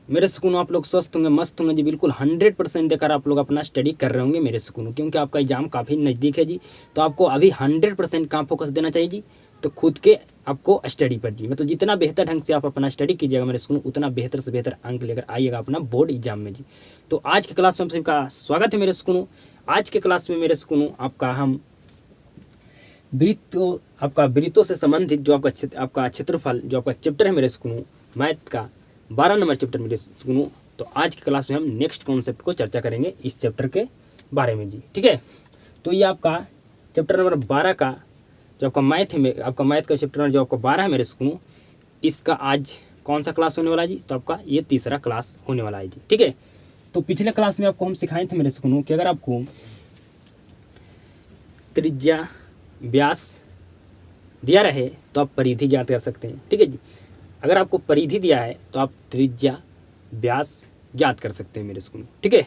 मेरे सुकून आप लोग स्वस्थ होंगे, मस्त होंगे जी, बिल्कुल 100% देकर आप लोग अपना स्टडी कर रहे होंगे मेरे सुकून, क्योंकि आपका एग्जाम काफ़ी नज़दीक है जी। तो आपको अभी 100% कहाँ फोकस देना चाहिए जी? तो खुद के आपको स्टडी पर जी, मतलब जितना बेहतर ढंग से आप अपना स्टडी कीजिएगा मेरे सुकून, उतना बेहतर से बेहतर अंक लेकर आइएगा अपना बोर्ड एग्जाम में जी। तो आज की क्लास में आप सभी का स्वागत है मेरे सुकून। आज के क्लास में मेरे सुकून आपका हम वृत्तों, आपका वृत्तों से संबंधित जो आपका क्षेत्रफल, जो आपका चैप्टर है मेरे सुकून मैथ का 12 नंबर चैप्टर मेरे सुकून। तो आज की क्लास में हम नेक्स्ट कॉन्सेप्ट को चर्चा करेंगे इस चैप्टर के बारे में जी, ठीक है। तो ये आपका चैप्टर नंबर 12 का जो आपका मैथ है, आपका मैथ का चैप्टर नंबर जो आपका 12 है मेरे सुकून, इसका आज कौन सा क्लास होने वाला है जी? तो आपका ये तीसरा क्लास होने वाला है जी, ठीक है। तो पिछले क्लास में आपको हम सिखाए थे मेरे सुकून कि अगर आपको त्रिज्या, व्यास दिया रहे तो आप परिधि ज्ञात कर सकते हैं, ठीक है जी। अगर आपको परिधि दिया है तो आप त्रिज्या, व्यास ज्ञात कर सकते हैं मेरे स्कूल, ठीक है।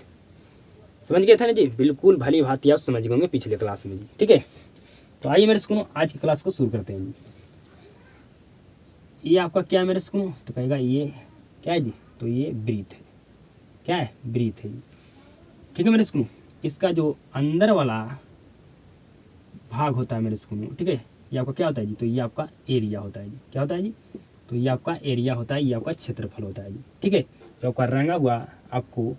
समझ गए थे ना जी? बिल्कुल भली भांति आप समझ गए होंगे पिछले क्लास में जी, ठीक है। तो आइए मेरे स्कूल आज की क्लास को शुरू करते हैं जी। ये आपका क्या है मेरे स्कूल? तो कहेगा ये क्या है जी? तो ये ब्रीथ है। क्या है? ब्रीथ है जी, ठीक है मेरे स्कूल। इसका जो अंदर वाला भाग होता है मेरे स्कूल, ठीक है, ये आपका क्या होता है जी? तो ये आपका एरिया होता है जी। क्या होता है जी? तो ये आपका एरिया होता है, ये आपका क्षेत्रफल होता है जी, ठीक है। जो आपका रंगा हुआ आपको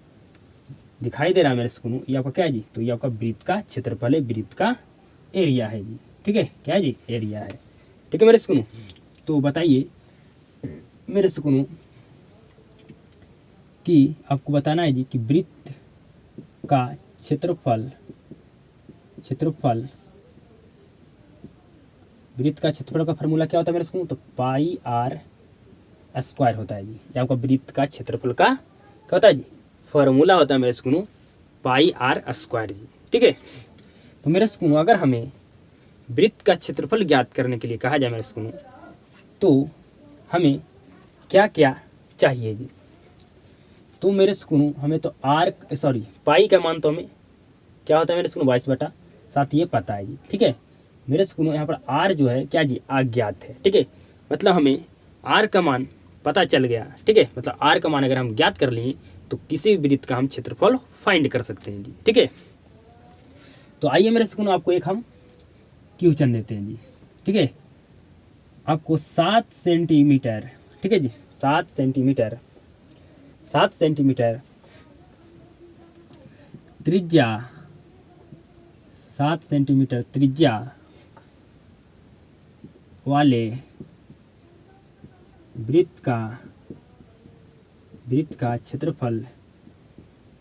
दिखाई दे रहा है मेरे स्कूल, ये आपका क्या है जी? तो ये आपका वृत्त का क्षेत्रफल है, वृत्त का एरिया है जी, ठीक है। क्या है जी? एरिया है, ठीक है मेरे स्कूल। तो बताइए मेरे स्कूल कि आपको बताना है जी कि वृत्त का क्षेत्रफल वृत्त का क्षेत्रफल का फार्मूला क्या होता है मेरे स्कूल? तो पाई आर स्क्वायर होता है जी। ये आपका वृत्त का क्षेत्रफल का क्या होता है जी? फार्मूला होता है मेरे स्कूल पाई आर स्क्वायर जी, ठीक है। तो मेरे स्कूल अगर हमें वृत्त का क्षेत्रफल ज्ञात करने के लिए कहा जाए मेरे स्कूल, तो हमें क्या क्या चाहिए जी? तो मेरे स्कूल हमें तो पाई का मान तो हमें क्या होता है मेरे स्कूल? 22/7 ये पता है जी, ठीक है। मेरे स्कूल यहाँ पर आर जो है क्या जी? अज्ञात है, ठीक है। मतलब हमें आर का मान पता चल गया, ठीक है। मतलब आर का मान अगर हम ज्ञात कर लिए तो किसी भी वृत्त का हम क्षेत्रफल फाइंड कर सकते हैं जी, ठीक है। तो आइए मेरे स्कूल आपको एक हम क्वेश्चन देते हैं जी, ठीक है। आपको 7 सेंटीमीटर, ठीक है जी, 7 सेंटीमीटर त्रिज्या, 7 सेंटीमीटर त्रिज्या वाले वृत्त का क्षेत्रफल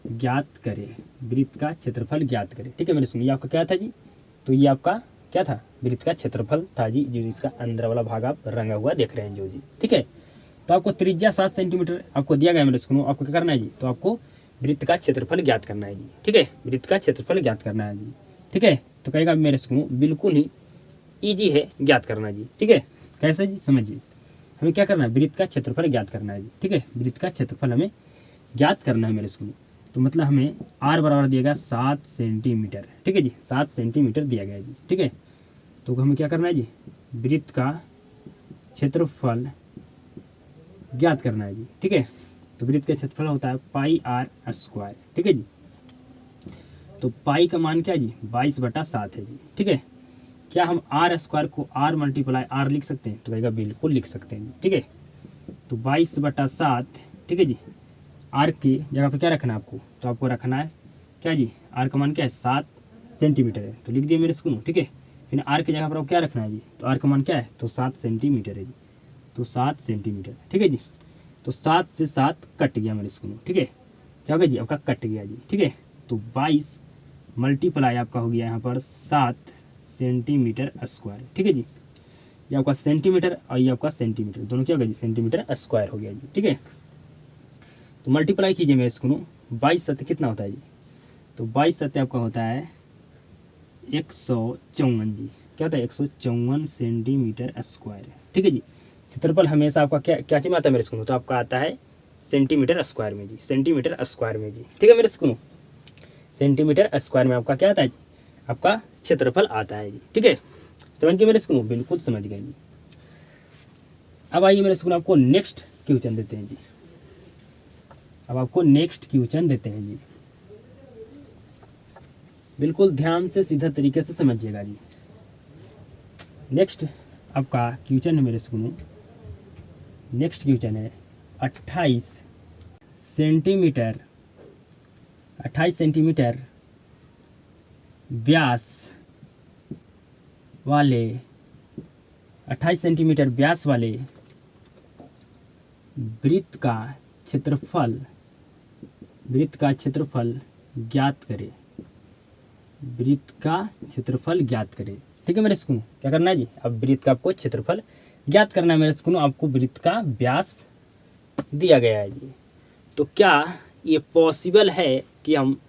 ज्ञात करें। वृत्त का क्षेत्रफल ज्ञात करें, ठीक है मेरे सुनिए। आपका क्या था जी? तो ये आपका क्या था? वृत्त का क्षेत्रफल था जी, जो इसका अंदर वाला भाग आप रंगा हुआ देख रहे हैं जो जी, ठीक है। तो आपको त्रिज्या 7 सेंटीमीटर आपको दिया गया मेरे सुनो, आपको क्या करना है जी? तो आपको वृत्त का क्षेत्रफल ज्ञात करना है जी, ठीक है। वृत्त का क्षेत्रफल ज्ञात करना है जी, ठीक है। तो कहेगा मेरे सुनो बिल्कुल ही ईजी है ज्ञात करना जी, ठीक है। कैसे जी? समझिए, हमें क्या करना है? वृत्त का क्षेत्रफल ज्ञात करना है जी, ठीक है। वृत्त का क्षेत्रफल हमें ज्ञात करना है मेरे स्कूल। तो मतलब हमें आर बराबर दिया गया 7 सेंटीमीटर, ठीक है जी, 7 सेंटीमीटर दिया गया जी, ठीक है। तो हमें क्या करना है जी? वृत्त का क्षेत्रफल ज्ञात करना है जी, ठीक है। तो वृत्त का क्षेत्रफल होता है पाई आर स्क्वायर, ठीक है जी। तो पाई का मान क्या है जी? 22/7 है जी, ठीक है। क्या हम आर स्क्वायर को आर मल्टीप्लाई आर लिख सकते हैं? तो कहेगा बिल्कुल लिख सकते हैं, ठीक है। तो 22/7, ठीक है जी। आर की जगह पे क्या रखना है आपको? तो आपको रखना है क्या जी? आर का मान क्या है? 7 सेंटीमीटर है, तो लिख दिए मेरे स्कूल, ठीक है। फिर आर की जगह पर आपको क्या रखना है जी? तो आर का मान क्या है? तो 7 सेंटीमीटर है जी। तो 7 सेंटीमीटर, ठीक है जी। तो 7 से 7 कट गया मेरे स्कूल, ठीक है। क्या हो गया जी? आपका कट गया जी, ठीक है। तो 22 मल्टीप्लाई आपका हो गया यहाँ पर 7 सेंटीमीटर स्क्वायर, ठीक है जी। ये आपका सेंटीमीटर और ये आपका सेंटीमीटर, दोनों क्या हो गया जी? सेंटीमीटर स्क्वायर हो गया जी, ठीक है। तो मल्टीप्लाई कीजिए मेरे स्कूल, 22 कितना होता है जी? तो 22 आपका होता है 154 जी। क्या होता है? 154 सेंटीमीटर स्क्वायर, ठीक है जी। क्षेत्रफल हमेशा आपका क्या क्या चीज में आता है मेरे स्कूल? तो आपका आता है सेंटीमीटर स्क्वायर में जी, सेंटीमीटर स्क्वायर में जी, ठीक है मेरे स्कूल। सेंटीमीटर स्क्वायर में आपका क्या आता है जी? आपका क्षेत्रफल आता है जी, ठीक है। समझ गए मेरे स्कूल? बिल्कुल समझ गए जी। अब आइए मेरे स्कूल आपको नेक्स्ट क्वेश्चन देते हैं जी। अब आपको नेक्स्ट क्वेश्चन देते हैं जी, बिल्कुल ध्यान से सीधा तरीके से समझिएगा जी। नेक्स्ट आपका क्वेश्चन है मेरे सुनो, नेक्स्ट क्वेश्चन है 28 सेंटीमीटर 28 सेंटीमीटर व्यास वाले 28 सेंटीमीटर व्यास वाले वृत्त का क्षेत्रफल ज्ञात करें। वृत्त का क्षेत्रफल ज्ञात करें। ठीक है मेरे स्कूल, क्या करना है जी, अब वृत्त का आपको क्षेत्रफल ज्ञात करना है मेरे स्कूल। आपको वृत्त का व्यास दिया गया है जी, तो क्या ये पॉसिबल है कि हम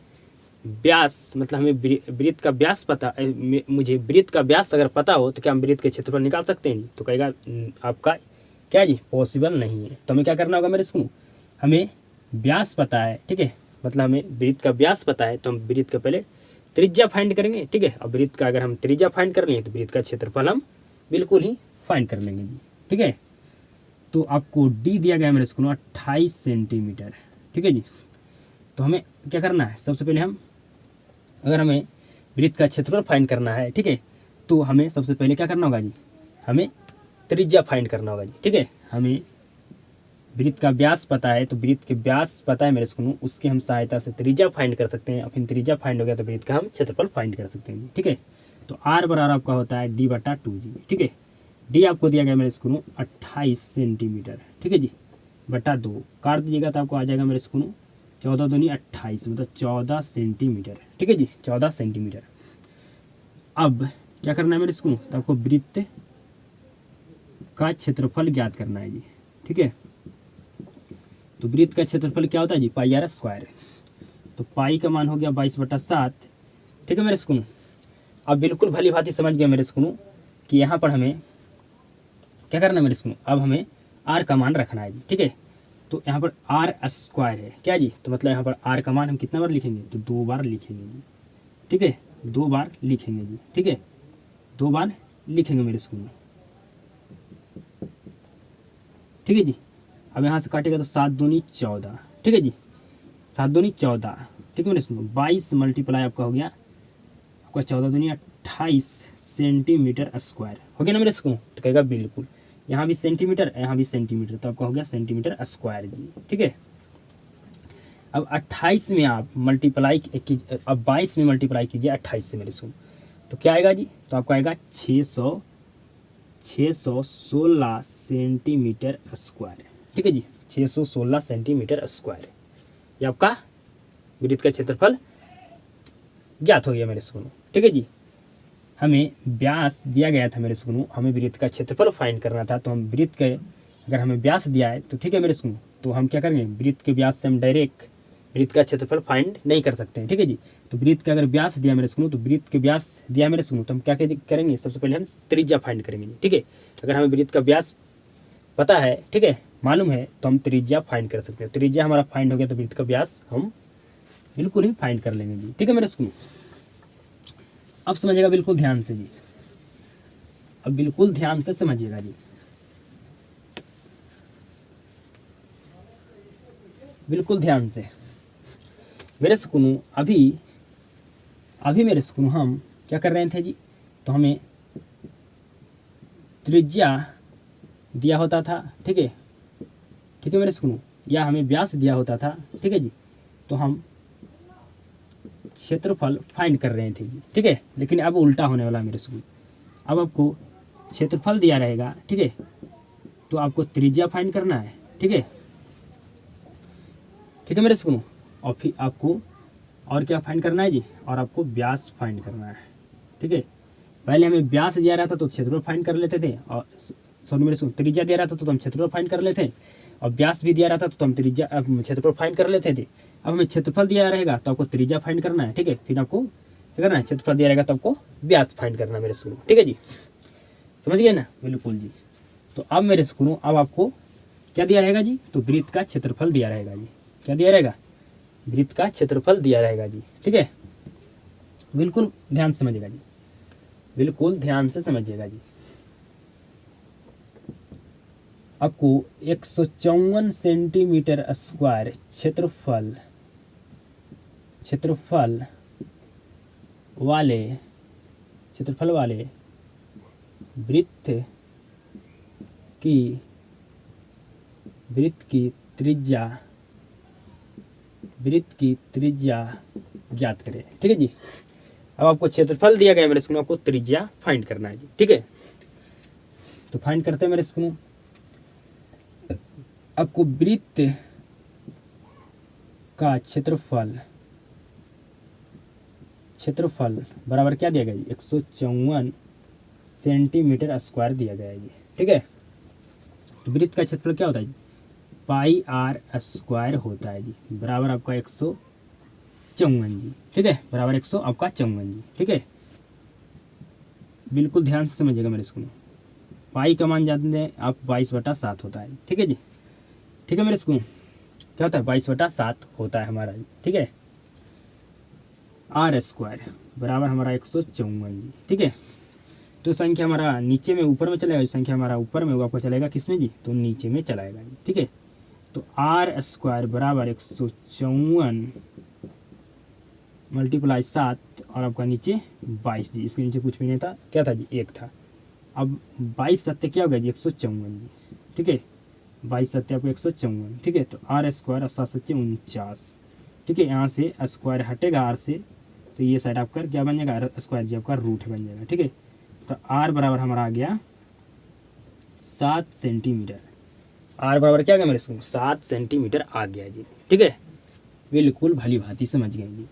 व्यास मतलब हमें वृत्त का व्यास पता, मुझे वृत्त का व्यास अगर पता हो तो क्या हम वृत्त के क्षेत्रफल निकाल सकते हैं जी? तो कहेगा आपका क्या जी, पॉसिबल नहीं है। तो हमें क्या करना होगा मेरे स्कूल, हमें व्यास पता है, ठीक है, मतलब हमें वृत्त का व्यास पता है, तो हम वृत्त का पहले त्रिज्या फाइंड करेंगे। ठीक है, अब वृत्त का अगर हम त्रिज्या फाइंड कर लेंगे तो वृत्त का क्षेत्रफल हम बिल्कुल ही फाइंड कर लेंगे जी। ठीक है, तो आपको डी दिया गया मेरे स्कूल 28 सेंटीमीटर। ठीक है जी, तो हमें क्या करना है, सबसे पहले हम अगर हमें वृत्त का क्षेत्रफल फाइंड करना है, ठीक है, तो हमें सबसे पहले क्या करना होगा जी, हमें त्रिज्या फाइंड करना होगा जी। ठीक है, हमें वृत्त का व्यास पता है, तो वृत्त के व्यास पता है मेरे स्कूल, उसकी हम सहायता से त्रिज्या फाइंड कर सकते हैं। फिर त्रिज्या फाइंड हो गया तो वृत्त का हम क्षेत्रफल फाइंड कर सकते हैं जी। ठीक है, तो आर बराबर आपका होता है D/2 जी। ठीक है, डी आपको दिया गया मेरे स्कूल 28 सेंटीमीटर। ठीक है जी, बटा 2 काट दीजिएगा तो आपको आ जाएगा मेरे स्कूल 14 दूनी 28, मतलब 14 सेंटीमीटर। ठीक है जी, 14 सेंटीमीटर। अब क्या करना है मेरे स्कूल, तो आपको वृत्त का क्षेत्रफल ज्ञात करना है जी। ठीक है, तो वृत्त का क्षेत्रफल क्या होता है जी, πr²। तो पाई का मान हो गया 22/7। ठीक है मेरे स्कूल, अब बिल्कुल भली भांति समझ गया मेरे स्कूल कि यहाँ पर हमें क्या करना है मेरे स्कूल, अब हमें आर का मान रखना है जी। ठीक है, तो यहाँ पर r² है क्या जी, तो मतलब यहाँ पर आर का मान हम कितना बार लिखेंगे, तो 2 बार लिखेंगे जी। ठीक है, 2 बार लिखेंगे जी। ठीक है, 2 बार लिखेंगे मेरे स्कूल। ठीक है जी, अब यहाँ से काटेगा तो 7 दूनी 14। ठीक है जी, 7 दूनी 14। ठीक है मेरे स्कूल, 22 मल्टीप्लाई आपका हो गया आपका 14 दूनी 28 सेंटीमीटर स्क्वायर हो गया ना मेरे स्कूल। तो कहेगा बिल्कुल, यहाँ भी सेंटीमीटर यहाँ भी सेंटीमीटर, तो आपका हो गया सेंटीमीटर स्क्वायर जी। ठीक है, अब 28 में आप मल्टीप्लाई कीजिए, अब 22 में मल्टीप्लाई कीजिए 28 से मेरे स्कूल, तो क्या आएगा जी, तो आपका आएगा 616 सेंटीमीटर स्क्वायर। ठीक है जी, 616 सेंटीमीटर स्क्वायर, ये आपका वृत्त का क्षेत्रफल ज्ञात हो गया मेरे स्कूल। ठीक है जी, हमें व्यास दिया गया था मेरे स्कूल, हमें वृत्त का क्षेत्रफल फाइंड करना था, तो हम वृत्त के अगर हमें व्यास दिया है तो ठीक है मेरे स्कूल, तो हम क्या करेंगे, वृत्त के व्यास से हम डायरेक्ट वृत्त का क्षेत्रफल फाइंड नहीं कर सकते हैं। ठीक है जी, तो वृत्त का अगर व्यास दिया मेरे स्कूल, तो वृत्त के व्यास दिया मेरे स्कूल, तो हम क्या करेंगे, सबसे पहले हम त्रिज्या फाइंड करेंगे। ठीक है, अगर हमें वृत्त का व्यास पता है, ठीक है, मालूम है, तो हम त्रिज्या फाइंड कर सकते हैं। त्रिज्या हमारा फाइंड हो गया तो वृत्त का व्यास हम बिल्कुल ही फाइंड कर लेंगे जी। ठीक है मेरे स्कूल, अब समझिएगा बिल्कुल ध्यान से जी, अब बिल्कुल ध्यान से समझिएगा जी, बिल्कुल ध्यान से मेरे स्कूल। अभी मेरे स्कूल हम क्या कर रहे थे जी, तो हमें त्रिज्या दिया होता था। ठीक है, ठीक है मेरे स्कूल, या हमें व्यास दिया होता था। ठीक है जी, तो हम क्षेत्रफल फाइंड कर रहे थे जी। ठीक है, लेकिन अब उल्टा होने वाला मेरे स्कूल, अब आपको क्षेत्रफल दिया रहेगा। ठीक है, तो आपको त्रिज्या फाइंड करना है। ठीक है, ठीक है मेरे स्कूल, और फिर आपको और क्या फाइंड करना है जी, और आपको व्यास फाइंड करना है। ठीक है, पहले हमें व्यास दिया रहता तो क्षेत्रफल फाइंड कर लेते थे, और सॉरी मेरे स्कूल त्रिज्या दिया रहता तो हम क्षेत्रफल फाइंड कर लेते थे, और व्यास भी दिया रहता तो हम त्रिज्या क्षेत्रफल फाइंड कर लेते थे। अब हमें क्षेत्रफल दिया रहेगा तो आपको त्रिज्या फाइंड करना है। ठीक है, फिर आपको क्या करना है, क्षेत्रफल दिया रहेगा तो आपको व्यास फाइंड करना है मेरे स्कूल। ठीक है जी, समझ गए ना, बिल्कुल जी। तो अब मेरे स्कूल, अब आपको क्या दिया रहेगा जी, तो वृत्त का क्षेत्रफल दिया रहेगा जी। क्या दिया रहेगा, वृत्त का क्षेत्रफल दिया रहेगा जी। ठीक है, बिल्कुल ध्यान से समझिएगा जी, बिल्कुल ध्यान से समझिएगा जी। आपको 154 सेंटीमीटर स्क्वायर क्षेत्रफल वाले वृत्त की त्रिज्या ज्ञात करें। ठीक है जी। अब आपको क्षेत्रफल दिया गया है मेरे स्कूल, आपको त्रिज्या फाइंड करना है जी। ठीक है, तो फाइंड करते हैं मेरे स्कूल। आपको वृत्त का क्षेत्रफल बराबर क्या दिया गया जी, 154 सेंटीमीटर स्क्वायर दिया गया है जी। ठीक है, तो वृत्त का क्षेत्रफल क्या होता है जी, पाई आर स्क्वायर होता है जी, बराबर आपका 154 जी। ठीक है, बराबर 154 जी। ठीक है, बिल्कुल ध्यान से समझिएगा मेरे स्कूल। पाई का मान जानते हैं आप 22/7 होता है। ठीक है जी। ठीक है मेरे स्कूल, क्या होता है 22/7 होता है हमारा जी। ठीक है, आर स्क्वायर बराबर हमारा 154 जी। ठीक है, तो संख्या हमारा नीचे में ऊपर में चलेगा, संख्या हमारा ऊपर में वो आपको चलेगा किस में जी, तो नीचे में चलाएगा जी। ठीक है, तो आर स्क्वायर बराबर 154 मल्टीप्लाई 7 और आपका नीचे 22 जी। इसके नीचे कुछ भी नहीं था, क्या था जी, 1 था। अब 22 सत्य क्या हो गया जी, 154 जी। ठीक है, 22 सत्य आपको 154। ठीक है, तो आर स्क्वायर और 7 सच्चे 49। ठीक है, यहाँ से स्क्वायर हटेगा आर से, तो ये साइड आपका क्या बन जाएगा, स्क्वायर जी आपका रूट बन जाएगा। ठीक है, तो आर बराबर हमारा आ गया 7 सेंटीमीटर। आर बराबर क्या आ गया मेरे स्कूल, 7 सेंटीमीटर आ गया जी। ठीक है, बिल्कुल भली भांति समझ गए जी।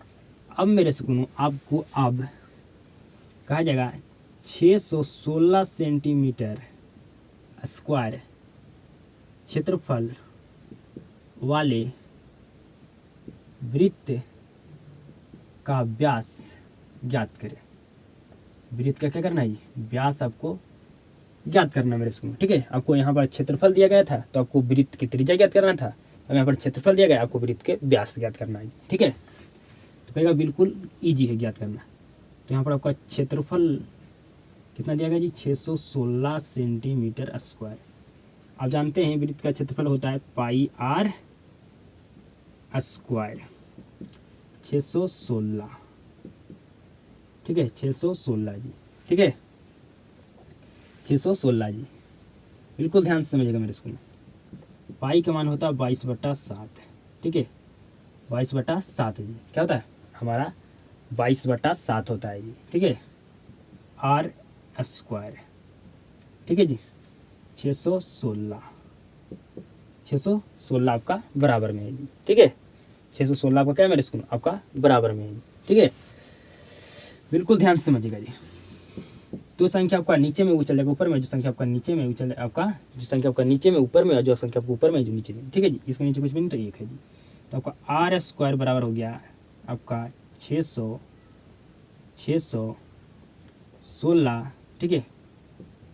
अब मेरे स्कूल आपको अब कहा जाएगा 616 सेंटीमीटर स्क्वायर क्षेत्रफल वाले वृत्त का व्यास ज्ञात करें। वृत्त का क्या करना है जी, व्यास आपको ज्ञात करना है मेरे स्कूल। ठीक है, आपको यहाँ पर क्षेत्रफल दिया गया था तो आपको वृत्त की त्रिज्या ज्ञात करना था। अब यहाँ पर क्षेत्रफल दिया गया, आपको वृत्त के व्यास ज्ञात करना है। ठीक है, तो कहेगा बिल्कुल ईजी है ज्ञात करना। तो यहाँ पर आपका क्षेत्रफल कितना दिया गया जी, 616 सेंटीमीटर स्क्वायर। आप जानते हैं वृत्त का क्षेत्रफल होता है पाई आर स्क्वायर 616। ठीक है, 616 जी। ठीक है, 616 जी, बिल्कुल ध्यान से समझिएगा मेरे स्कूल। पाई का मान होता है 22/7। ठीक है, 22/7 जी, क्या होता है हमारा 22/7 होता है जी। ठीक है, आर स्क्वायर। ठीक है जी, 616 आपका बराबर में है जी। ठीक है, 616 आपका क्या है मेरे स्कूल, आपका बराबर में है जी। ठीक है, बिल्कुल ध्यान से समझिएगा जी। जो संख्या आपका नीचे में वो चलेगा ऊपर में, जो संख्या आपका नीचे में चले आपका, जो संख्या आपका नीचे में ऊपर में और जो संख्या आपको ऊपर में जो नीचे में। ठीक है जी, इसके नीचे कुछ भी नहीं तो 1 है जी। तो आपका आर स्क्वायर बराबर हो गया आपका 616। ठीक है,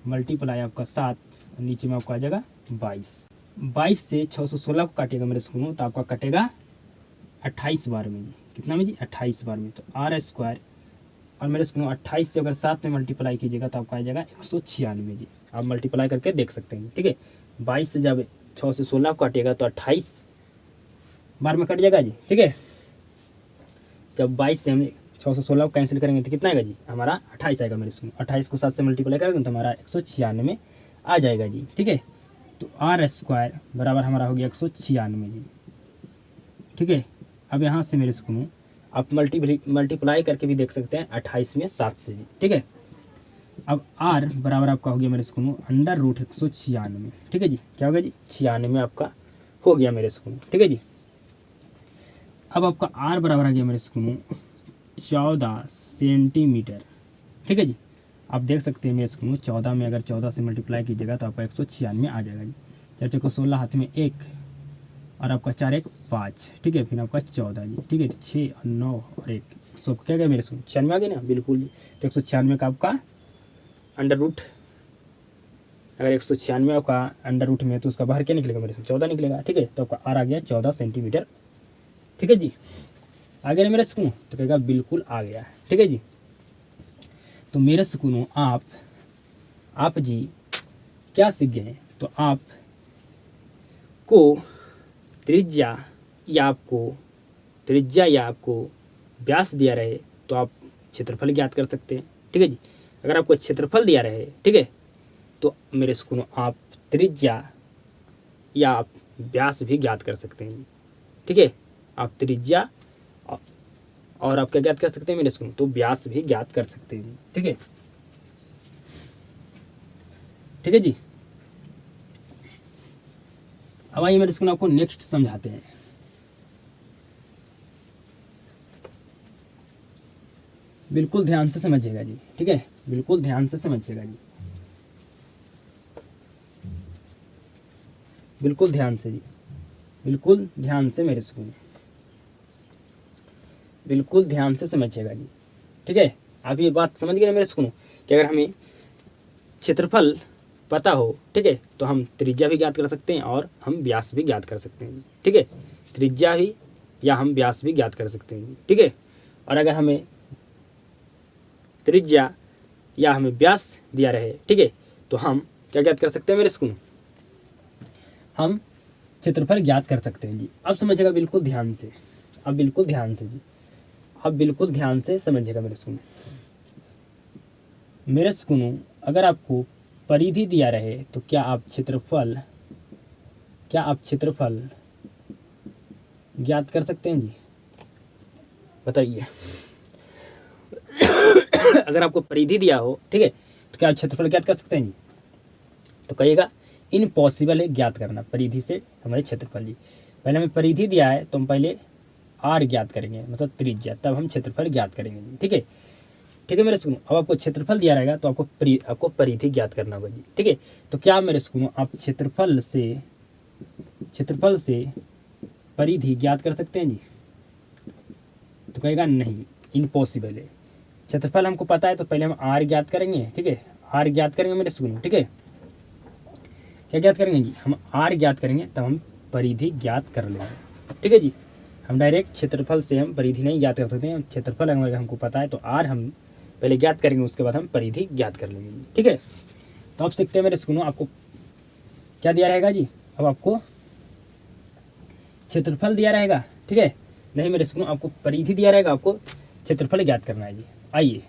मल्टीप्लाई आपका 7, नीचे में आपको आ जाएगा 22 से 616 को काटिएगा मेरे स्कूल तो आपका कटेगा 28 बार में जी। कितना में जी, 28 बार में। तो आर स्क्वायर और मेरे स्कूल 28 से अगर 7 में मल्टीप्लाई कीजिएगा तो आपका आ जाएगा 196 जी। आप मल्टीप्लाई करके देख सकते हैं। ठीक है, 22 से जब 6 से 16 को काटिएगा तो 28 बार में कट जाएगा जी। ठीक है, जब 22 से हम 6 से 16 को कैंसिल करेंगे तो कितना आएगा जी, हमारा 28 आएगा मेरे स्कूल। 28 को 7 से मल्टीप्लाई करेंगे तो हमारा 196 आ जाएगा जी। ठीक है, तो आर स्क्वायर बराबर हमारा हो गया 196 जी। ठीक है, अब यहाँ से मेरे स्कूल आप मल्टीप्लाई करके भी देख सकते हैं 28 में 7 से जी। ठीक है, अब आर बराबर आपका हो गया मेरे स्कूल √196। ठीक है जी, क्या हो गया जी, 96 आपका हो गया मेरे स्कूल। ठीक है जी, अब आपका आर बराबर आ गया मेरे स्कूल 14 सेंटीमीटर। ठीक है जी, आप देख सकते हैं मेरे स्कूल 14 में अगर 14 से मल्टीप्लाई कीजिएगा तो आपका 196 आ जाएगा जी। 4 को 16 हाथ में 1 और आपका 4 1 5। ठीक है, फिर आपका 14 जी। ठीक है, 6 और 9 और 1 100 क्या गया मेरे स्कूल, 96 आ गया ना, बिल्कुल जी। तो 196 का आपका अंडर रूट, अगर 196 आपका अंडर रूट में तो उसका बाहर क्या निकलेगा मेरे स्कूल, 14 निकलेगा। ठीक है, तो आपका आर आ गया 14 सेंटीमीटर। ठीक है जी, आ गया ना मेरे स्कूल, तो कहेगा बिल्कुल आ गया। ठीक है जी, तो मेरे स्कूलों आप जी क्या सीख गए, तो आप आपको त्रिज्या या आपको व्यास दिया रहे तो आप क्षेत्रफल ज्ञात कर सकते हैं। ठीक है जी। अगर आपको क्षेत्रफल दिया रहे, ठीक है, तो मेरे सुनो आप त्रिज्या या आप व्यास भी ज्ञात कर सकते हैं। ठीक है, आप त्रिज्या और आप क्या ज्ञात कर सकते हैं मेरे सुनो, तो व्यास भी ज्ञात कर सकते हैं। ठीक है, ठीक है जी। अब आइए मेरे सुनो आपको नेक्स्ट समझाते हैं। बिल्कुल ध्यान से समझिएगा जी। ठीक है, बिल्कुल ध्यान से समझिएगा जी, बिल्कुल ध्यान से जी, बिल्कुल ध्यान से मेरे सुनो, बिल्कुल ध्यान से समझिएगा जी। ठीक है, आप ये बात समझ गए ना मेरे सुनो, कि अगर हमें क्षेत्रफल पता हो, ठीक है, तो हम त्रिज्या भी ज्ञात कर सकते हैं और हम व्यास भी ज्ञात कर सकते हैं। ठीक है, त्रिज्या भी या हम व्यास भी ज्ञात कर सकते हैं। ठीक है, और अगर हमें त्रिज्या या हमें व्यास दिया रहे, ठीक है, तो हम क्या ज्ञात कर सकते हैं मेरे सुनो, हम क्षेत्रफल ज्ञात कर सकते हैं जी। अब समझिएगा बिल्कुल ध्यान से, अब बिल्कुल ध्यान से जी, अब बिल्कुल ध्यान से समझिएगा मेरे सुनो, अगर आपको परिधि दिया रहे तो क्या आप क्षेत्रफल ज्ञात कर सकते हैं जी? बताइए। अगर आपको परिधि दिया हो, ठीक है, तो क्या आप क्षेत्रफल ज्ञात कर सकते हैं जी? तो कहिएगा इम्पॉसिबल है ज्ञात करना परिधि से हमारे क्षेत्रफल जी। पहले हमें परिधि दिया है तो हम पहले आर ज्ञात करेंगे, मतलब त्रिज्या, तब हम क्षेत्रफल ज्ञात करेंगे जी। ठीक है, ठीक है मेरे सुनो। अब आपको क्षेत्रफल दिया रहेगा तो आपको परिधि ज्ञात करना होगा जी। ठीक है, तो क्या मेरे सुनो आप क्षेत्रफल से परिधि ज्ञात कर सकते हैं जी? तो कहेगा नहीं, इम्पॉसिबल है। क्षेत्रफल हमको पता है तो पहले हम आर ज्ञात करेंगे। ठीक है, आर ज्ञात करेंगे मेरे सुनो। ठीक है, क्या ज्ञात करेंगे जी? हम आर ज्ञात करेंगे तब हम परिधि ज्ञात कर लेंगे। ठीक है जी, हम डायरेक्ट क्षेत्रफल से हम परिधि नहीं ज्ञात कर सकते हैं। क्षेत्रफल अगर हमको पता है तो आर हम पहले ज्ञात करेंगे, उसके बाद हम परिधि ज्ञात कर लेंगे। ठीक है, तो आप सीखते हैं मेरे सुनो, आपको क्या दिया रहेगा जी? अब आपको क्षेत्रफल दिया रहेगा, ठीक है, नहीं मेरे सुनो, आपको परिधि दिया रहेगा, आपको क्षेत्रफल ज्ञात करना है जी। आइए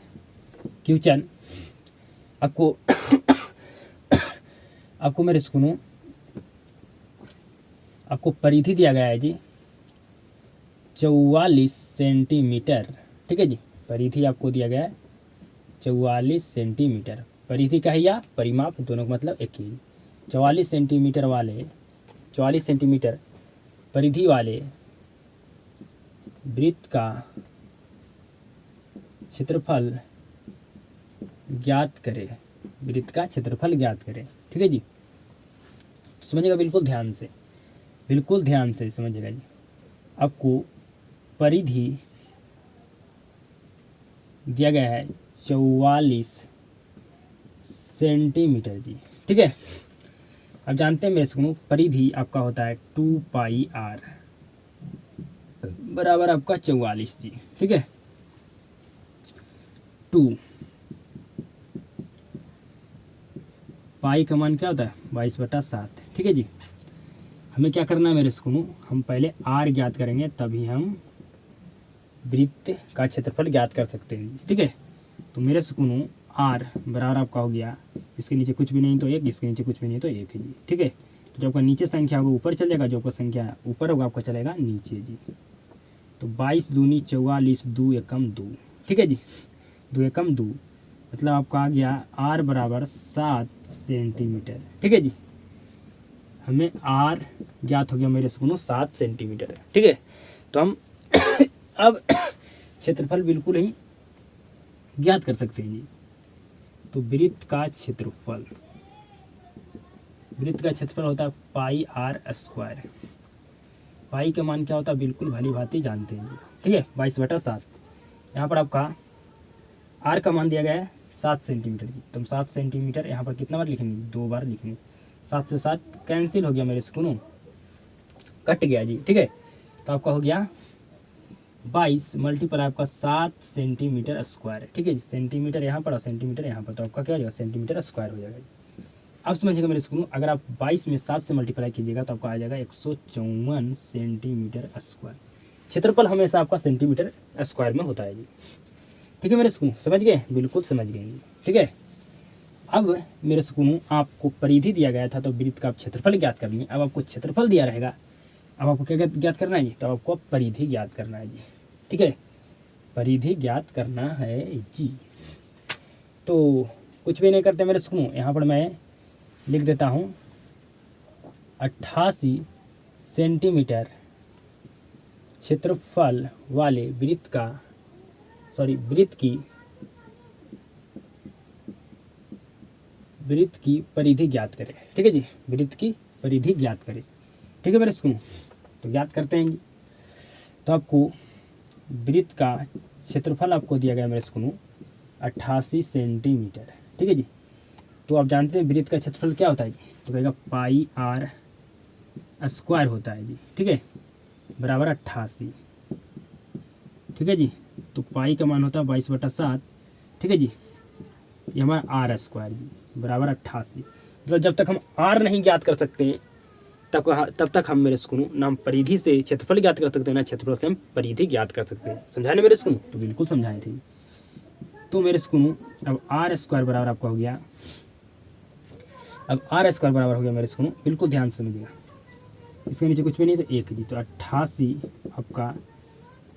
क्वेश्चन, आपको आपको मेरे सुनो, आपको परिधि दिया गया है जी 44 सेंटीमीटर। ठीक है जी, परिधि आपको दिया गया है 44 सेंटीमीटर। परिधि का है या परिमाप, दोनों का मतलब एक ही। 44 सेंटीमीटर वाले 44 सेंटीमीटर परिधि वाले वृत्त का क्षेत्रफल ज्ञात करें, वृत्त का क्षेत्रफल ज्ञात करें। ठीक है जी, समझिएगा बिल्कुल ध्यान से, बिल्कुल ध्यान से समझिएगा जी। आपको परिधि दिया गया है 44 सेंटीमीटर जी। ठीक है, अब जानते हैं मेरे सुनो, परिधि आपका होता है 2πr बराबर आपका 44 जी। ठीक है, 2 पाई का मान क्या होता है 22/7। ठीक है जी, हमें क्या करना है मेरे सुनो, हम पहले आर ज्ञात करेंगे तभी हम वृत्त का क्षेत्रफल ज्ञात कर सकते हैं। ठीक है, तो मेरे सुनो आर बराबर आपका हो गया, इसके नीचे कुछ भी नहीं तो एक, इसके नीचे कुछ भी नहीं तो एक है जी। ठीक है, तो जब आपका नीचे संख्या होगा ऊपर चल जाएगा, जो आपका संख्या ऊपर होगा आपका चलेगा नीचे जी। तो 22 दूनी 44, 2 एकम 2। ठीक है जी, 2 एकम 2 मतलब आपका आ गया आर बराबर 7 सेंटीमीटर। ठीक है जी, हमें आर ज्ञात हो गया मेरे सुनो 7 सेंटीमीटर। ठीक है, तो हम अब क्षेत्रफल बिल्कुल ही ज्ञात कर सकते हैं जी। तो वृत्त का क्षेत्रफल होता है पाई आर स्क्वायर। पाई का मान क्या होता है बिल्कुल भली भांति जानते हैं जी। ठीक है, 22/7। यहाँ पर आपका आर का मान दिया गया है 7 सेंटीमीटर जी, तो हम 7 सेंटीमीटर यहाँ पर कितना बार लिखेंगे? 2 बार लिखेंगे। 7 से 7 कैंसिल हो गया मेरे सुनो, कट गया जी। ठीक है, तो आपका हो गया 22 मल्टीपल आपका 7 सेंटीमीटर स्क्वायर। ठीक है जी, सेंटीमीटर यहाँ पर और सेंटीमीटर यहाँ पर, तो आपका क्या हो जाएगा? सेंटीमीटर स्क्वायर हो जाएगा। अब समझिएगा मेरे स्कूल, अगर आप 22 में 7 से मल्टीप्लाई कीजिएगा तो आपको आ जाएगा 154 सेंटीमीटर स्क्वायर। क्षेत्रफल हमेशा आपका सेंटीमीटर स्क्वायर में होता है जी। ठीक है मेरे स्कूल, समझ गए? बिल्कुल समझ गए जी। ठीक है, अब मेरे स्कूल आपको परिधि दिया गया था तो वृत्त का आप क्षेत्रफल ज्ञात करनी है। अब आपको क्षेत्रफल दिया रहेगा, अब आपको क्या ज्ञात करना है जी? तो आपको परिधि ज्ञात करना है जी। ठीक है, परिधि ज्ञात करना है जी। तो कुछ भी नहीं करते मेरे स्कूल, यहाँ पर मैं लिख देता हूँ 88 सेंटीमीटर क्षेत्रफल वाले वृत्त की परिधि ज्ञात करें। ठीक है जी, वृत्त की परिधि ज्ञात करें। ठीक है मेरे स्कूल, तो ज्ञात करते हैं जी। तो आपको वृत्त का क्षेत्रफल आपको दिया गया मेरे स्कूल 88 सेंटीमीटर। ठीक है जी, तो आप जानते हैं वृत्त का क्षेत्रफल क्या होता है जी? तो कहेगा पाई आर स्क्वायर होता है जी। ठीक है, बराबर 88। ठीक है जी, तो पाई का मान होता है 22/7। ठीक है जी, ये हमारा आर स्क्वायर जी बराबर 88। मतलब जब तक हम आर नहीं ज्ञात कर सकते तब तक हम मेरे स्कूल ना हम परिधि से क्षेत्रफल ज्ञात कर सकते हैं, ना क्षेत्रफल से हम परिधि ज्ञात कर सकते हैं। समझाए ना मेरे स्कूल? तो बिल्कुल समझाए थे। तो मेरे स्कूल अब आर स्क्वायर बराबर आपका हो गया, अब आर स्क्वायर बराबर हो गया मेरे स्कूल, बिल्कुल ध्यान से समझिएगा। इसके नीचे कुछ भी नहीं तो एक जी, तो 88 आपका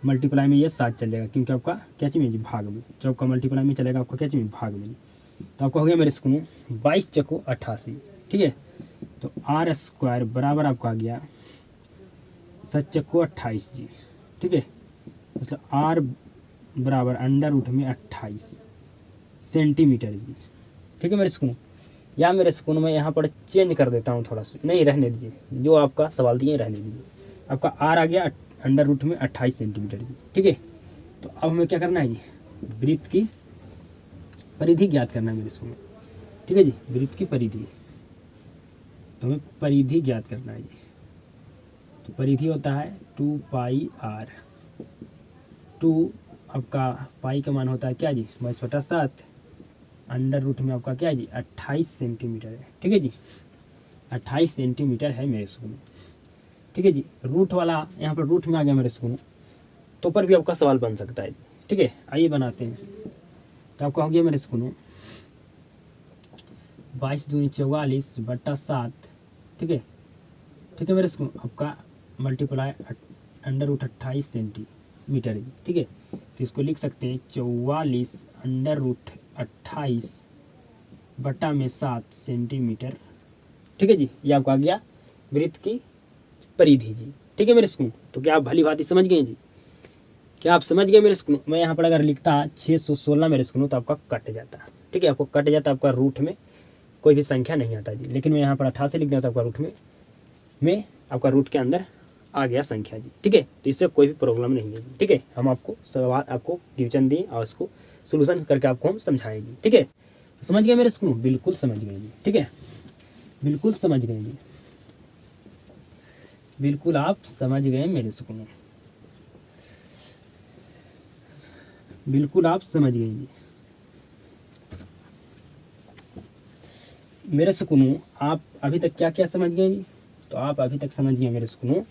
मल्टीप्लाई में ये 7 चल जाएगा, क्योंकि आपका क्या चाहिए जी? भाग में। जो आपका मल्टीप्लाई में चलेगा आपका क्या चाहिए? भाग में। तो आपका हो गया मेरे स्कूल 22 चको 88। ठीक है, तो आर स्क्वायर बराबर आपका आ गया 7 चको 28 जी। ठीक है, मतलब आर बराबर अंडर रूट में 28 सेंटीमीटर जी। ठीक है मेरे स्कूल, या मेरे स्कूल में यहाँ पर चेंज कर देता हूँ थोड़ा सा, नहीं रहने दीजिए, जो आपका सवाल दिए रहने दीजिए। आपका आर आ गया अंडर रूट में 28 सेंटीमीटर जी। ठीक है, तो अब हमें क्या करना है जी? वृत्त की परिधि ज्ञात करना है मेरे स्कूल। ठीक है जी, वृत्त की परिधि, तो हमें परिधि ज्ञात करना है जी। तो परिधि होता है 2 पाई आर। 2 आपका पाई का मान होता है क्या जी? 22/7। अंडर रूट में आपका क्या है जी? 28 सेंटीमीटर है। ठीक है जी, 28 सेंटीमीटर है मेरे स्कूल। ठीक है जी, रूट वाला यहाँ पर रूट में आ गया मेरे स्कूल, तो पर भी आपका सवाल बन सकता है। ठीक है, आइए बनाते हैं। तो आपका हो गया मेरे स्कूल 22 दूनी 44/7। ठीक है, ठीक है मेरे स्कूल, आपका मल्टीप्लाई अंडर रूट 28 सेंटीमीटर है। ठीक है, तो इसको लिख सकते हैं 44 अंडर रूट 28/7 सेंटीमीटर। ठीक है जी, ये आपका आ गया वृत्त की परिधि जी। ठीक है मेरे स्कूल, तो क्या आप भली भांति समझ गए जी? क्या आप समझ गए मेरे स्कूल? मैं यहाँ पर अगर लिखता 616 मेरे स्कूल तो आपका कट जाता। ठीक है, आपको कट जाता, आपका रूट में कोई भी संख्या नहीं आता जी। लेकिन मैं यहाँ पर 88 लिख दिया तो आपका रूट में आपका रूट के अंदर आ गया संख्या जी। ठीक है, तो इससे कोई भी प्रॉब्लम नहीं है। ठीक है, हम आपको सवाल आपको डिवीजन दिए और उसको सोल्यूशन करके आपको हम समझाएंगे। ठीक है, तो समझ गए मेरे स्कूल? बिल्कुल समझ गए जी। ठीक है, बिल्कुल समझ गए जी, बिल्कुल आप समझ गए मेरे स्कूल, बिल्कुल आप समझ गए जी मेरे स्कूल। आप अभी तक क्या क्या समझ गए जी? तो आप अभी तक समझ गए मेरे स्कूल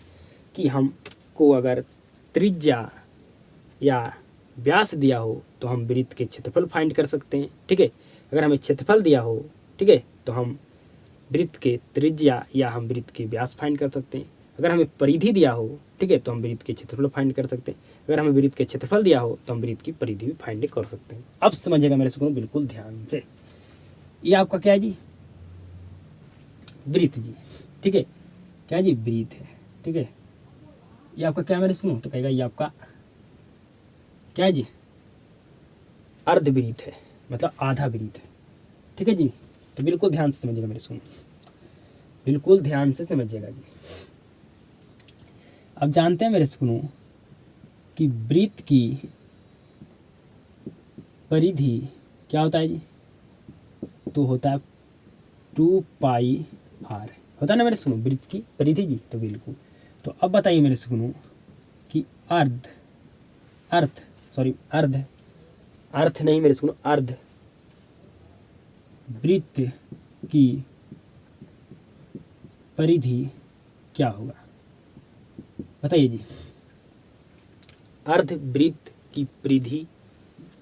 कि हमको अगर त्रिज्या या व्यास दिया हो तो हम वृत्त के क्षेत्रफल फाइंड कर सकते हैं। ठीक है, अगर हमें क्षेत्रफल दिया हो, ठीक है, तो हम वृत्त के त्रिज्या या हम वृत्त के व्यास फाइंड कर सकते हैं। अगर हमें परिधि दिया हो, ठीक है, तो हम वृत्त के क्षेत्रफल फाइंड कर सकते हैं। अगर हमें वृत्त के क्षेत्रफल दिया हो तो हम वृत्त की परिधि भी फाइंड कर सकते हैं। अब समझिएगा मेरे स्कूल बिल्कुल ध्यान से। ये आपका क्या है जी? वृत्त जी। ठीक है, क्या जी? वृत्त है। ठीक है, ये आपका क्या मेरे स्कूल? तो कहेगा ये आपका क्या है जी? अर्धवृत्त है, मतलब आधा वृत्त है। ठीक है जी, तो बिल्कुल ध्यान से समझिएगा मेरे स्कूल, बिल्कुल ध्यान से समझिएगा जी। अब जानते हैं मेरे स्कूल कि वृत्त की परिधि क्या होता है जी? तो होता है 2 पाई आर, होता है ना मेरे स्कूल वृत्त की परिधि जी। तो बिल्कुल, तो अब बताइए मेरे स्कूल कि अर्ध नहीं मेरे स्कूल, अर्ध वृत्त की परिधि क्या होगा, बताइए जी। अर्धवृत्त की परिधि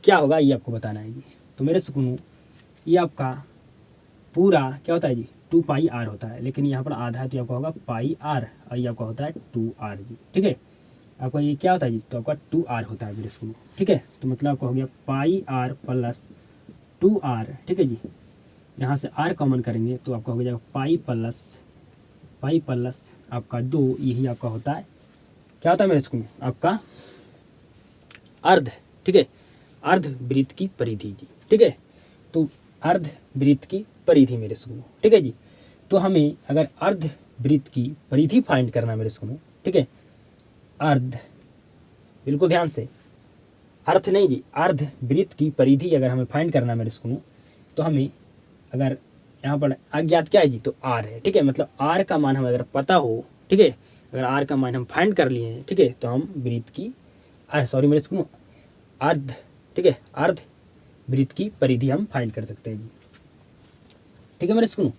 क्या होगा ये आपको बताना है जी। तो मेरे सुकूनों, ये आपका पूरा क्या होता है जी, 2πr होता है, लेकिन यहाँ पर आधा है तो आपका होगा πr, और ये आपका होता है 2r जी। ठीक है, आपका ये क्या होता है जी, तो आपका 2r होता है मेरे सुकूनों। ठीक है, तो मतलब आपका हो गया πr प्लस 2r। ठीक है जी, यहाँ से r कॉमन करेंगे तो आपका हो जाएगा पाई प्लस आपका 2, यही आपका होता है क्या होता है मेरे सुकूनों, आपका अर्ध। ठीक है, अर्धवृत्त की परिधि जी। ठीक है, तो अर्धवृत्त की परिधि मेरे सुकूनों। ठीक है जी, तो हमें अगर अर्धवृत्त की परिधि फाइंड करना है मेरे सुकूनों। ठीक है, अर्ध, बिल्कुल ध्यान से, अर्थ नहीं जी, अर्धवृत्त की परिधि अगर हमें फाइंड करना है मेरे सुकूनों, तो हमें अगर यहाँ पर अज्ञात क्या है जी, तो r है। ठीक है, मतलब r का मान हमें अगर पता हो, ठीक है, अगर r का मान हम फाइंड कर लिए हैं, ठीक है, तो हम वृत्त की सॉरी मेरे सुनो अर्ध, ठीक है, अर्ध वृत्त की परिधि हम फाइंड कर सकते हैं जी। ठीक है मेरे सुनो,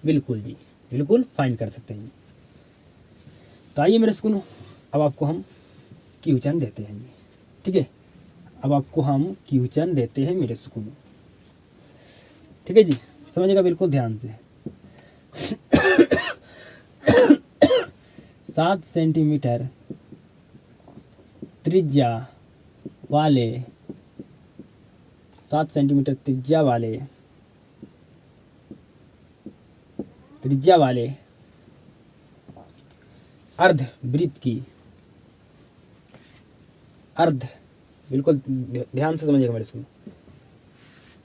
बिल्कुल जी, बिल्कुल फाइंड कर सकते हैं जी। तो आइए मेरे सुनो, अब आपको हम क्वेश्चन देते हैं जी। ठीक है, अब आपको हम क्वेश्चन देते हैं मेरे सुकून। ठीक है जी, समझिएगा बिल्कुल ध्यान से। 7 सेंटीमीटर त्रिज्या वाले 7 सेंटीमीटर त्रिज्या वाले अर्धवृत्त की बिल्कुल ध्यान से समझिएगा मेरे सुनो,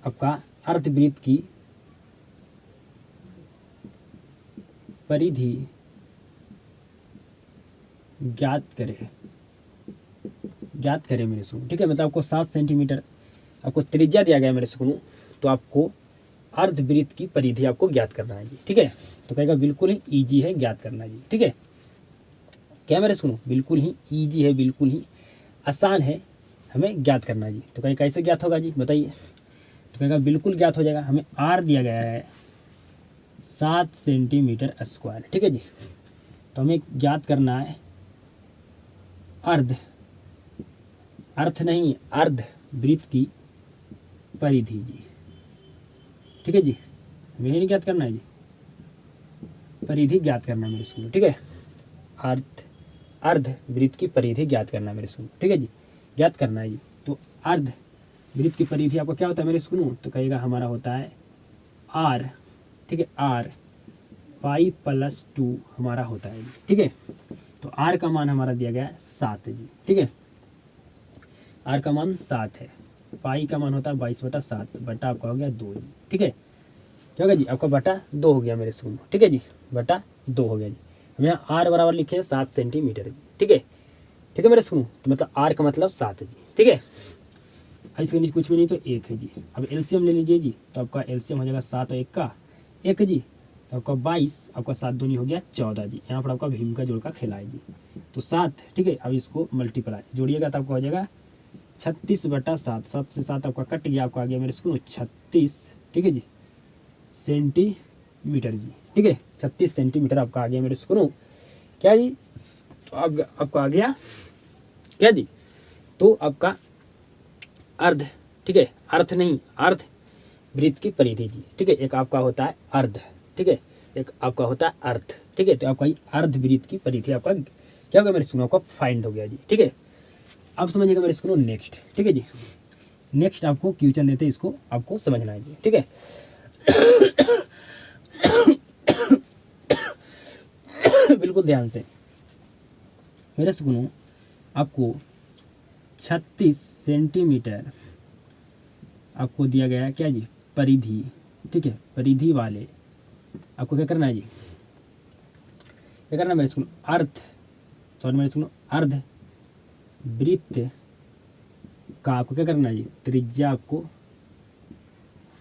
आपका अर्धवृत्त की परिधि ज्ञात करें मेरे सुनो। ठीक है, मतलब आपको 7 सेंटीमीटर आपको त्रिज्या दिया गया है मेरे सुनो, तो आपको अर्धवृत्त की परिधि आपको ज्ञात करना है जी। ठीक है, तो कहेगा बिल्कुल ही इजी है ज्ञात करना जी। ठीक है, क्या मेरे सुनो, बिल्कुल ही इजी है, बिल्कुल ही आसान है हमें ज्ञात करना जी। तो कहेगा कैसे ज्ञात होगा जी, बताइए। तो कहेगा बिल्कुल ज्ञात हो जाएगा, हमें आर दिया गया है 7 सेंटीमीटर स्क्वायर। ठीक है जी, तो हमें ज्ञात करना है अर्थ नहीं, अर्धवृत्त की परिधि जी। ठीक है जी, हमें नहीं ज्ञात करना है जी, परिधि ज्ञात करना है मेरे स्कूल। ठीक है, अर्धवृत्त की परिधि ज्ञात करना है मेरे स्कूल। ठीक है जी, ज्ञात करना है जी। तो अर्धवृत्त की परिधि आपका क्या होता है मेरे स्कूल, तो कहेगा हमारा होता है आर। ठीक है, आर पाई प्लस 2 हमारा होता है जी। ठीक है, तो आर का मान हमारा दिया गया है 7 जी। ठीक है, आर का मान 7 है, पाई का मान होता है 22/7 बटा आपका हो गया 2 जी। ठीक है, क्या हो गया जी, आपका बटा 2 हो गया मेरे स्कूल। ठीक है जी, बटा 2 हो गया जी। हम यहाँ आर बराबर लिखे हैं 7 सेंटीमीटर जी। ठीक है, ठीक है मेरे स्कूल, तो मतलब आर का मतलब 7 जी। ठीक है, इसके नीचे कुछ भी नहीं तो 1 है जी। अब एलसीएम ले लीजिए जी, तो आपका एलसीएम हो जाएगा 7 और 1 का 1 जी, तो आपका 22, आपका 7 दूनी हो गया 14 जी। यहाँ पर आपका भीम का जोड़ का खेला है जी, तो 7। ठीक है, अब इसको मल्टीप्लाई जोड़िएगा तो आपका हो जाएगा 36/7। 7 से 7 आपका कट गया, आपका आ गया मेरे स्कूल 36। ठीक है जी, सेंटीमीटर जी। ठीक है, 36 सेंटीमीटर आपका आ गया मेरे स्कूल। क्या जी, तो आपका आ गया क्या जी, तो आपका अर्ध, ठीक है, अर्थ नहीं, अर्ध वृत्त की परिधि जी। ठीक है, एक आपका होता है अर्ध, ठीक है, एक आपका होता है अर्थ। ठीक है, तो आपका अर्धवृत्त की परिधि आपका क्या होगा मेरे सुनो, आपका फाइंड हो गया जी। ठीक है, अब समझिएगा मेरे सुनो नेक्स्ट। ठीक है जी, नेक्स्ट आपको क्वेश्चन देते हैं, इसको आपको समझना है जी। ठीक है, बिल्कुल ध्यान से मेरे सुनो, आपको 36 सेंटीमीटर आपको दिया गया है क्या जी, परिधि। ठीक है, परिधि वाले आपको क्या करना है जी, क्या करना है मेरे सुनो, मेरे सुनो अर्धवृत्त का आपको क्या करना है जी, त्रिज्या आपको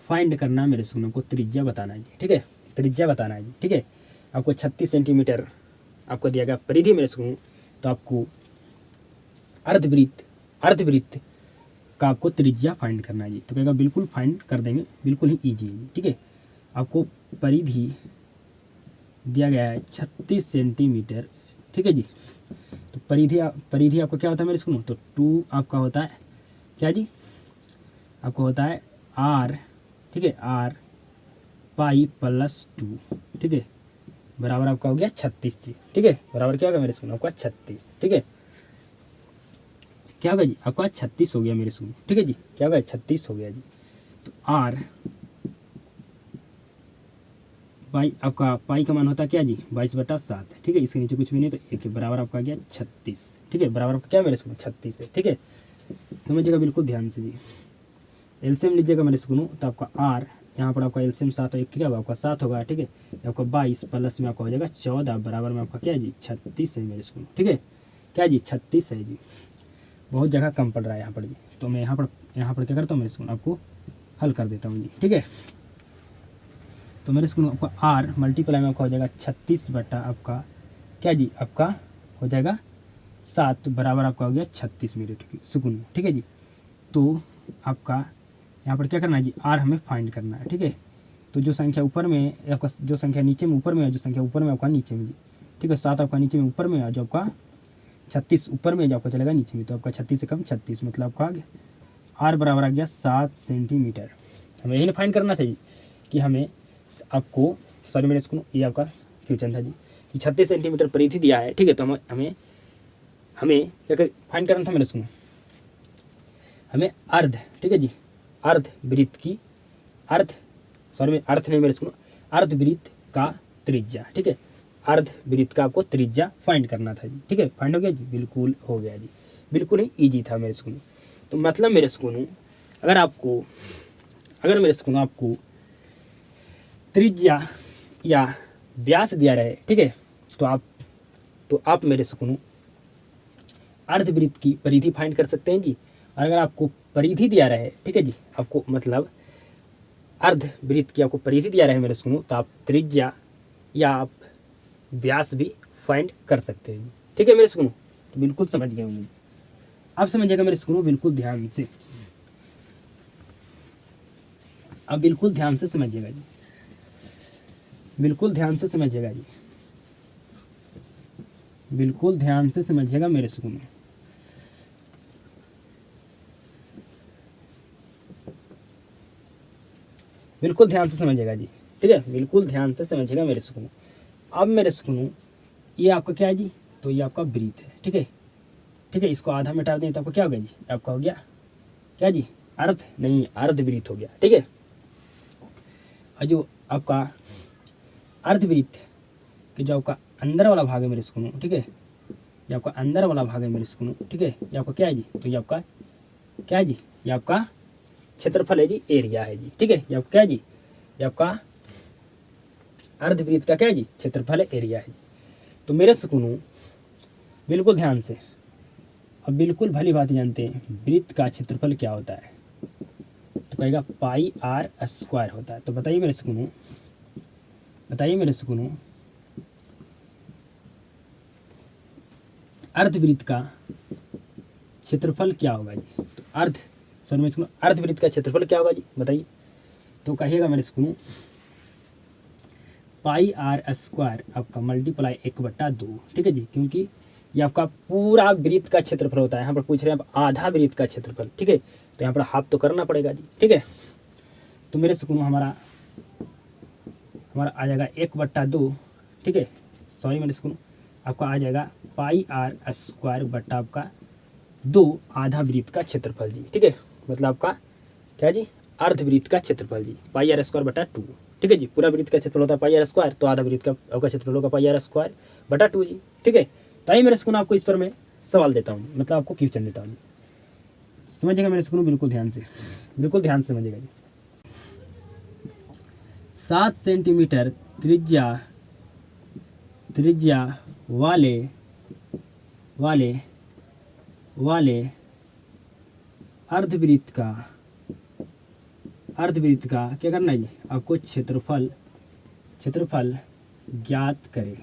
फाइंड करना है मेरे सुनो, को त्रिज्या बताना है जी। ठीक है, त्रिज्या बताना है जी। ठीक है, आपको 36 सेंटीमीटर आपको दिया गया परिधि मेरे सुनो, तो आपको अर्धवृत्त का आपको त्रिज्या फाइंड करना है जी। तो कहेगा बिल्कुल फाइंड कर देंगे, बिल्कुल ही ईजी है। ठीक है, आपको परिधि दिया गया है 36 सेंटीमीटर, ठीक है जी। तो परिधि आपका क्या होता है मेरे स्कूल, तो 2 आपका होता है क्या जी, आपको होता है r, ठीक है, r पाई प्लस 2, ठीक है, बराबर आपका हो गया 36 जी, ठीक है, बराबर क्या होगा मेरे स्कूल आपका 36, ठीक है, क्या होगा जी आपका 36 हो गया मेरे स्कूल, ठीक है जी, क्या होगा 36 हो गया जी। तो r पाई, आपका पाई का मान होता है क्या जी 22/7, ठीक है, इसके नीचे कुछ भी नहीं तो 1 के बराबर आपका आ गया 36, ठीक है, बराबर आपका क्या मेरे स्कूल 36 है, ठीक है, समझिएगा बिल्कुल ध्यान से जी। एलसीएम लीजिएगा मेरे स्कूल, तो आपका r यहाँ पर आपका एलसीएम 7 और 1 क्या होगा आपका 7 होगा, ठीक है, आपका 22 प्लस में आपका हो जाएगा 14 बराबर में आपका क्या है जी 36 है मेरे स्कूल, ठीक है, क्या जी 36 है जी। बहुत जगह कम पड़ रहा है यहाँ पर जी, तो मैं यहाँ पर क्या करता हूँ मेरे स्कूल आपको हल कर देता हूँ जी, ठीक है। तो मेरे स्कूल आपका r मल्टीप्लाई में आपका हो जाएगा 36 बटा आपका क्या जी आपका हो जाएगा 7 बराबर आपका हो गया 36 मेरे सुकून, ठीक है जी। तो आपका यहाँ पर क्या करना है जी r हमें फाइंड करना है, ठीक है। तो जो संख्या ऊपर में आपका, जो संख्या नीचे में ऊपर में है, जो संख्या ऊपर में आपका नीचे में जी, ठीक है, 7 आपका नीचे में ऊपर में है, जो आपका 36 ऊपर में जो आपका चलेगा नीचे में, तो आपका 36 से कम 36 मतलब आपका आ गया r बराबर आ गया 7 सेंटीमीटर। हमें यही फाइंड करना था जी कि हमें आपको, सॉरी मेरे स्कूल ये आपका क्वेश्चन था जी कि 36 सेंटीमीटर परिधि दिया है, ठीक है, तो हमें क्या कर फाइंड करना था मेरे स्कूल, हमें अर्ध, ठीक है जी, अर्ध वृत्त की अर्थ नहीं मेरे स्कूल, अर्ध वृत्त का त्रिज्या, ठीक है, अर्ध वृत्त का आपको त्रिज्या फाइंड करना था जी, ठीक है, फाइंड हो गया जी, बिल्कुल हो गया जी, बिल्कुल ही ईजी था मेरे स्कूल। तो मतलब मेरे स्कूल अगर मेरे स्कूल आपको त्रिज्या या व्यास दिया रहे, ठीक है, तो आप मेरे सुकून अर्धवृत्त की परिधि फाइंड कर सकते हैं जी। और अगर आपको परिधि दिया रहे, ठीक है जी, आपको मतलब अर्धवृत्त की आपको परिधि दिया रहे मेरे सुकून, तो आप त्रिज्या या आप व्यास भी फाइंड कर सकते हैं, ठीक है मेरे सुकून। तो बिल्कुल समझ गए होंगे आप, समझिएगा मेरे सुकून बिल्कुल ध्यान से, आप बिल्कुल ध्यान से समझिएगा जी, बिल्कुल ध्यान से समझिएगा जी, बिल्कुल ध्यान से समझिएगा मेरे सुकून, बिल्कुल ध्यान से समझिएगा जी, ठीक है, बिल्कुल ध्यान से समझिएगा मेरे सुकून। अब मेरे सुकून ये आपका क्या है जी, तो ये आपका वृत्त है, ठीक है, ठीक है, इसको आधा मिटा दें तो आपको क्या हो गया जी, आपका हो गया क्या जी अर्ध नहीं अर्धवृत्त हो गया, ठीक है। और जो आपका अर्धवृत्त कि जो आपका अंदर वाला भाग है मेरे सुकून, ठीक है, ये आपका अंदर वाला भाग है मेरे सुकून, ठीक है, ये आपका क्या है जी, तो ये आपका क्या है जी, ये आपका क्षेत्रफल है जी, एरिया है जी, ठीक है, ये आपका क्या है जी, ये आपका अर्धवृत्त का क्या है जी क्षेत्रफल है, एरिया है। तो मेरे सुकून बिल्कुल ध्यान से, अब बिल्कुल भली बात जानते हैं वृत्त का क्षेत्रफल क्या होता है, तो कहेगा पाई आर स्क्वायर होता है। तो बताइए मेरे सुकून, बताइए मेरे सुकून अर्धवृत्त का क्षेत्रफल क्या होगा जी, तो अर्धवृत्त का क्षेत्रफल क्या होगा जी बताइए। तो कहिएगा मेरे सुकून पाई आर स्क्वायर आपका मल्टीप्लाई 1/2, ठीक है जी, क्योंकि ये आपका पूरा वृत्त का क्षेत्रफल होता है। यहाँ पर पूछ रहे हैं आप आधा वृत्त का क्षेत्रफल, ठीक है, तो यहाँ पर हाफ तो करना पड़ेगा जी, ठीक है। तो मेरे सुकून हमारा आ जाएगा 1/2, ठीक है, सॉरी मेरे सुकून आपका आ जाएगा पाई आर स्क्वायर बटा आपका 2 आधा वृत्त का क्षेत्रफल जी, ठीक है, मतलब आपका क्या जी अर्धवृत्त का क्षेत्रफल जी, पाई आर स्क्वायर बटा 2, ठीक है जी। पूरा वृत्त का क्षेत्रफल होता है पाई आर स्क्वायर, तो आधा वृत्त का आपका क्षेत्रफल होगा पाई आर स्क्वायर बटा 2 जी, ठीक है। तो आइए मेरे सुकून आपको इस पर मैं सवाल देता हूँ, मतलब आपको क्वेश्चन देता हूँ, समझिएगा मेरे सुकून बिल्कुल ध्यान से, बिल्कुल ध्यान से समझिएगा जी। 7 सेंटीमीटर त्रिज्या वाले अर्धवृत्त का क्या करना है जी, आपको क्षेत्रफल ज्ञात करें,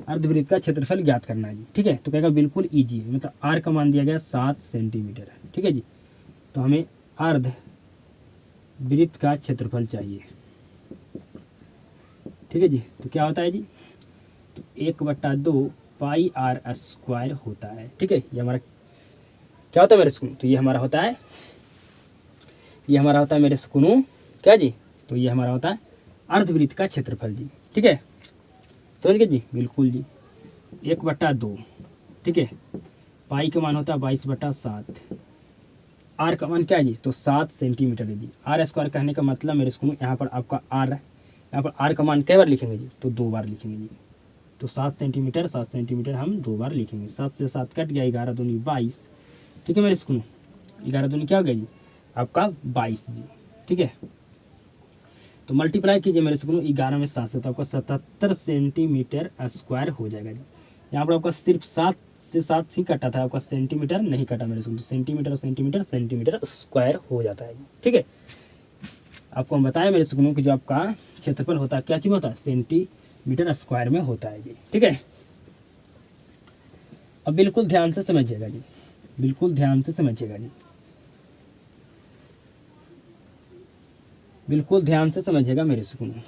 अर्धवृत्त का क्षेत्रफल ज्ञात करना है जी, ठीक है। तो कहेगा बिल्कुल इजी है, मतलब आर का मान दिया गया 7 सेंटीमीटर, ठीक है जी। तो हमें अर्धवृत्त का क्षेत्रफल चाहिए, ठीक है जी। तो क्या होता है जी, तो 1/2 पाई आर स्क्वायर होता है। ठीक है, ये हमारा क्या होता है मेरे सुकून, तो ये हमारा होता है, ये हमारा होता है मेरे सुकूनों क्या जी, तो ये हमारा होता है अर्धवृत्त का क्षेत्रफल जी। ठीक है, समझ गए जी, बिल्कुल जी। 1/2, ठीक है, पाई का मान होता है 22/7, आर का मान क्या है जी, तो 7 सेंटीमीटर है जी। आर स्क्वायर कहने का मतलब मेरे सुकूनों यहाँ पर आपका आर, यहाँ पर आर का मान कई बार लिखेंगे जी, तो 2 बार लिखेंगे जी। तो 7 सेंटीमीटर, 7 सेंटीमीटर हम 2 बार लिखेंगे। 7 से 7 कट गया, 11 दूनी 22। ठीक है मेरे सुकूनों, 11 दूनी क्या हो गया जी, आपका 22 जी। ठीक है, तो मल्टीप्लाई कीजिए मेरे सुकूनों 11 में 7 से, तो आपका 77 सेंटीमीटर स्क्वायर हो जाएगा जी। यहाँ पर आपका सिर्फ 7 से 7 ही कटा था, आपका सेंटीमीटर नहीं कटा मेरे सुकूनों, सेंटीमीटर और सेंटीमीटर सेंटीमीटर स्क्वायर हो जाता है जी। ठीक है, आपको हम बताएं मेरे सुकूनों कि जो आपका क्षेत्रफल होता है क्या चीज होता है, सेंटीमीटर स्क्वायर में होता है जी। ठीक है, अब बिल्कुल ध्यान से समझिएगा जी, बिल्कुल ध्यान से समझिएगा जी, बिल्कुल ध्यान से समझिएगा मेरे सुकूनों।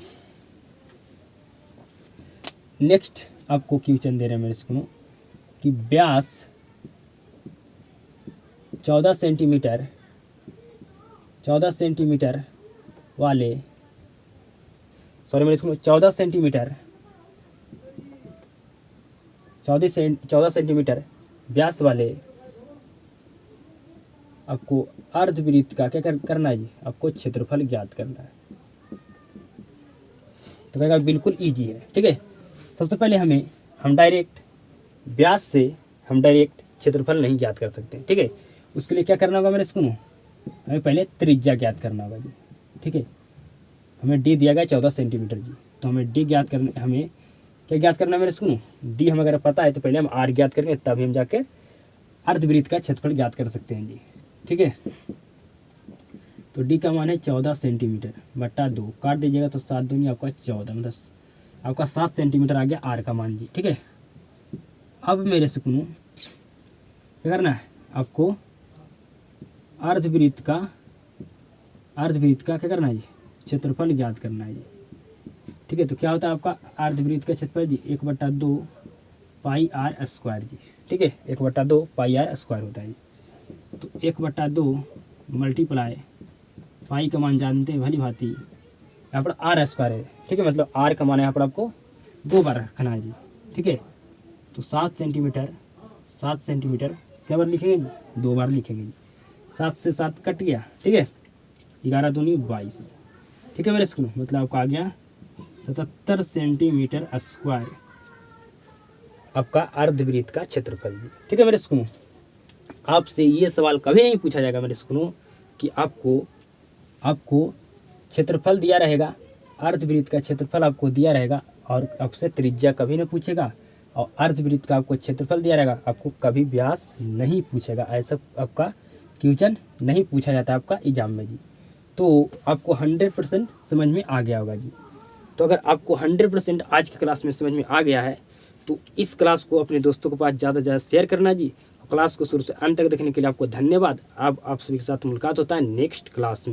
नेक्स्ट आपको क्वेश्चन दे रहे हैं मेरे सुकूनों कि व्यास 14 सेंटीमीटर, 14 सेंटीमीटर वाले, सॉरी मेरे सुकूनों 14 सेंटीमीटर, 14 सेंटीमीटर व्यास वाले आपको अर्धवृत्त का क्या करना है जी, आपको क्षेत्रफल ज्ञात करना है। तो कहेगा बिल्कुल इजी है। ठीक है, सबसे पहले हम डायरेक्ट व्यास से हम डायरेक्ट क्षेत्रफल नहीं ज्ञात कर सकते। ठीक है, उसके लिए क्या करना होगा मेरे सुनो, हमें पहले त्रिज्या ज्ञात करना होगा जी। ठीक है, हमें डी दिया गया 14 सेंटीमीटर जी, तो हमें डी ज्ञात करना, हमें क्या ज्ञात करना है मेरे सुनो, डी हम अगर पता है तो पहले हम आर ज्ञात करेंगे, तभी हम जाकर अर्धवृत्त का क्षेत्रफल ज्ञात कर सकते हैं जी। ठीक है, तो डी का मान है 14 सेंटीमीटर बटा 2, काट दीजिएगा तो 7 दूनी आपका 14, मतलब आपका 7 सेंटीमीटर आ गया आर का मान जी। ठीक है, अब मेरे सुकूनों क्या करना है, आपको अर्धवृत्त का क्या करना है जी, क्षेत्रफल ज्ञात करना है जी। ठीक है, तो क्या होता है आपका अर्धवृत्त का क्षेत्रफल जी, 1/2 पाई आर स्क्वायर जी। ठीक है, 1/2 पाई आर स्क्वायर होता है जी। तो 1/2 मल्टीप्लाई पाई का मान जानते हैं भली भांति, यहाँ पर आर स्क्वायर है। ठीक है, मतलब आर का मान यहाँ पर आपको 2 बार रखना है जी। ठीक है, तो 7 सेंटीमीटर, 7 सेंटीमीटर क्या बार लिखेंगे जी, 2 बार लिखेंगे जी। 7 से 7 कट गया। ठीक है, 11 दूनी 22। ठीक है मेरे स्कूल, मतलब आपका आ गया 77 सेंटीमीटर स्क्वायर आपका अर्धवृत्त का क्षेत्रफल जी। ठीक है मेरे स्कूल, आपसे ये सवाल कभी नहीं पूछा जाएगा मेरे स्कूलों कि आपको क्षेत्रफल दिया रहेगा, अर्धवृत्त का क्षेत्रफल आपको दिया रहेगा और आपसे त्रिज्या कभी नहीं पूछेगा, और अर्धवृत्त का आपको क्षेत्रफल दिया रहेगा, आपको कभी व्यास नहीं पूछेगा। ऐसा आपका क्वेश्चन नहीं पूछा जाता आपका एग्जाम में जी। तो आपको 100% समझ में आ गया होगा जी। तो अगर आपको 100% आज की क्लास में समझ में आ गया है तो इस क्लास को अपने दोस्तों के पास ज़्यादा से ज़्यादा शेयर करना जी। क्लास को शुरू से अंत तक देखने के लिए आपको धन्यवाद। अब आप सभी के साथ मुलाकात होता है नेक्स्ट क्लास में।